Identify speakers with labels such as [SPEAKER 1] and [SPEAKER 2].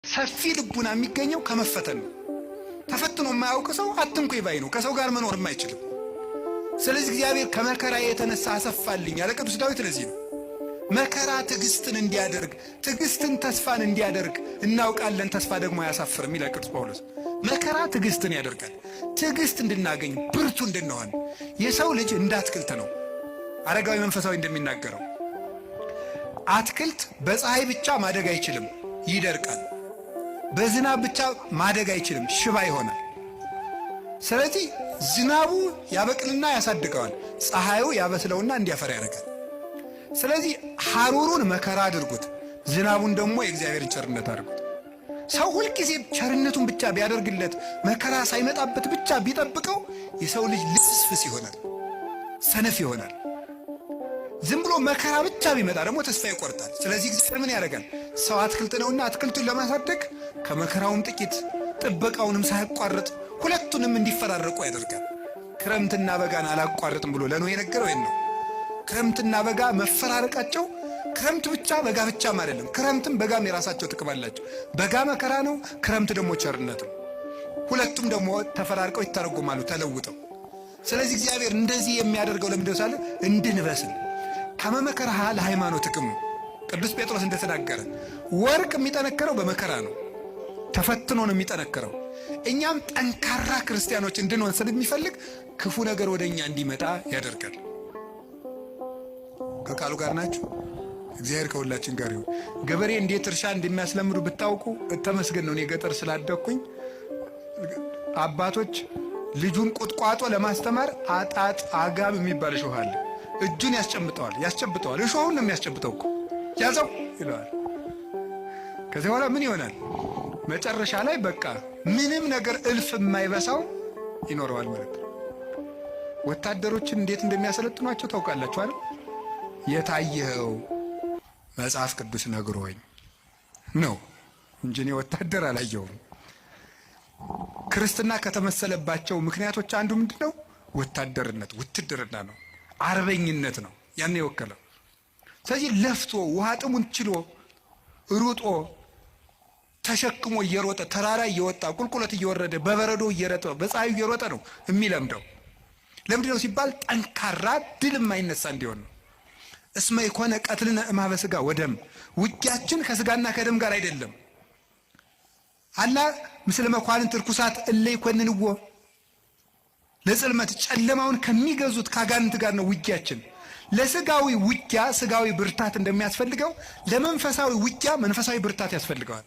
[SPEAKER 1] ሰፊ ልቡና የሚገኘው ከመፈተን ነው። ተፈትኖ የማያውቅ ሰው አትንኩ ይባይ ነው። ከሰው ጋር መኖር የማይችልም። ስለዚህ እግዚአብሔር ከመከራ የተነሳ አሰፋልኝ ያለ ቅዱስ ዳዊት ለዚህ ነው። መከራ ትዕግስትን እንዲያደርግ ትዕግስትን ተስፋን እንዲያደርግ እናውቃለን። ተስፋ ደግሞ አያሳፍርም ይላል ቅዱስ ጳውሎስ። መከራ ትዕግስትን ያደርጋል። ትዕግስት እንድናገኝ ብርቱ እንድንሆን። የሰው ልጅ እንደ አትክልት ነው። አረጋዊ መንፈሳዊ እንደሚናገረው አትክልት በፀሐይ ብቻ ማደግ አይችልም፣ ይደርቃል። በዝናብ ብቻ ማደግ አይችልም፣ ሽባ ይሆናል። ስለዚህ ዝናቡ ያበቅልና ያሳድገዋል፣ ፀሐዩ ያበስለውና እንዲያፈራ ያደርጋል። ስለዚህ ሐሩሩን መከራ አድርጉት፣ ዝናቡን ደግሞ የእግዚአብሔርን ቸርነት አድርጉት። ሰው ሁልጊዜ ቸርነቱን ብቻ ቢያደርግለት መከራ ሳይመጣበት ብቻ ቢጠብቀው የሰው ልጅ ልፍስፍስ ይሆናል፣ ሰነፍ ይሆናል። ዝም ብሎ መከራ ብቻ ቢመጣ ደግሞ ተስፋ ይቆርጣል። ስለዚህ እግዚአብሔር ምን ያደርጋል? ሰው አትክልት ነውና አትክልቱን ለማሳደግ ከመከራውም ጥቂት ጥበቃውንም ሳያቋርጥ ሁለቱንም እንዲፈራረቁ ያደርጋል። ክረምትና በጋን አላቋርጥም ብሎ ለኖህ የነገረው ይሄን ነው። ክረምትና በጋ መፈራረቃቸው ክረምት ብቻ በጋ ብቻም አይደለም። ክረምትም በጋም የራሳቸው ጥቅም አላቸው። በጋ መከራ ነው፣ ክረምት ደግሞ ቸርነት ነው። ሁለቱም ደግሞ ተፈራርቀው ይተረጎማሉ ተለውጠው። ስለዚህ እግዚአብሔር እንደዚህ የሚያደርገው ለምንድን ነው ሳለ እንድንበስል ከመመከራህ ለሃይማኖት ጥቅም ነው። ቅዱስ ጴጥሮስ እንደተናገረ ወርቅ የሚጠነከረው በመከራ ነው፣ ተፈትኖ ነው የሚጠነከረው። እኛም ጠንካራ ክርስቲያኖች እንድንሆን ስለሚፈልግ ክፉ ነገር ወደኛ እንዲመጣ ያደርጋል። ከቃሉ ጋር ናችሁ። እግዚአብሔር ከሁላችን ጋር ይሁን። ገበሬ እንዴት እርሻ እንደሚያስለምዱ ብታውቁ ተመስገን ነው። እኔ ገጠር ስላደኩኝ አባቶች ልጁን ቁጥቋጦ ለማስተማር አጣጥ አጋም የሚባል እሾህ አለ። እጁን ያስጨብጠዋል። እሾሁን ነው የሚያስጨብጠው እኮ ያዘው ይለዋል። ከዚህ በኋላ ምን ይሆናል? መጨረሻ ላይ በቃ ምንም ነገር እልፍ የማይበሳው ይኖረዋል ማለት ነው። ወታደሮችን እንዴት እንደሚያሰለጥኗቸው ታውቃላችሁ አይደል? የታየኸው መጽሐፍ ቅዱስ ነግሮኝ ነው እንጂ እኔ ወታደር አላየሁም። ክርስትና ከተመሰለባቸው ምክንያቶች አንዱ ምንድነው? ወታደርነት፣ ውትድርና ነው፣ አርበኝነት ነው ያን የወከለው። ስለዚህ ለፍቶ ውሃ ጥሙን ችሎ ሩጦ ተሸክሞ እየሮጠ ተራራ እየወጣ ቁልቁለት እየወረደ በበረዶ እየረጠ በፀሐዩ እየሮጠ ነው የሚለምደው። ለምንድነው ሲባል ጠንካራ ድል የማይነሳ እንዲሆን ነው። እስመ ይኮነ ቀትልነ እምኀበ ሥጋ ወደም፣ ውጊያችን ከስጋና ከደም ጋር አይደለም። አላ ምስለ መኳንንት ርኩሳት እለ ይኮንንዎ፣ ለጽልመት ጨለማውን ከሚገዙት ከአጋንንት ጋር ነው ውጊያችን። ለስጋዊ ውጊያ ስጋዊ ብርታት እንደሚያስፈልገው ለመንፈሳዊ ውጊያ መንፈሳዊ ብርታት ያስፈልገዋል።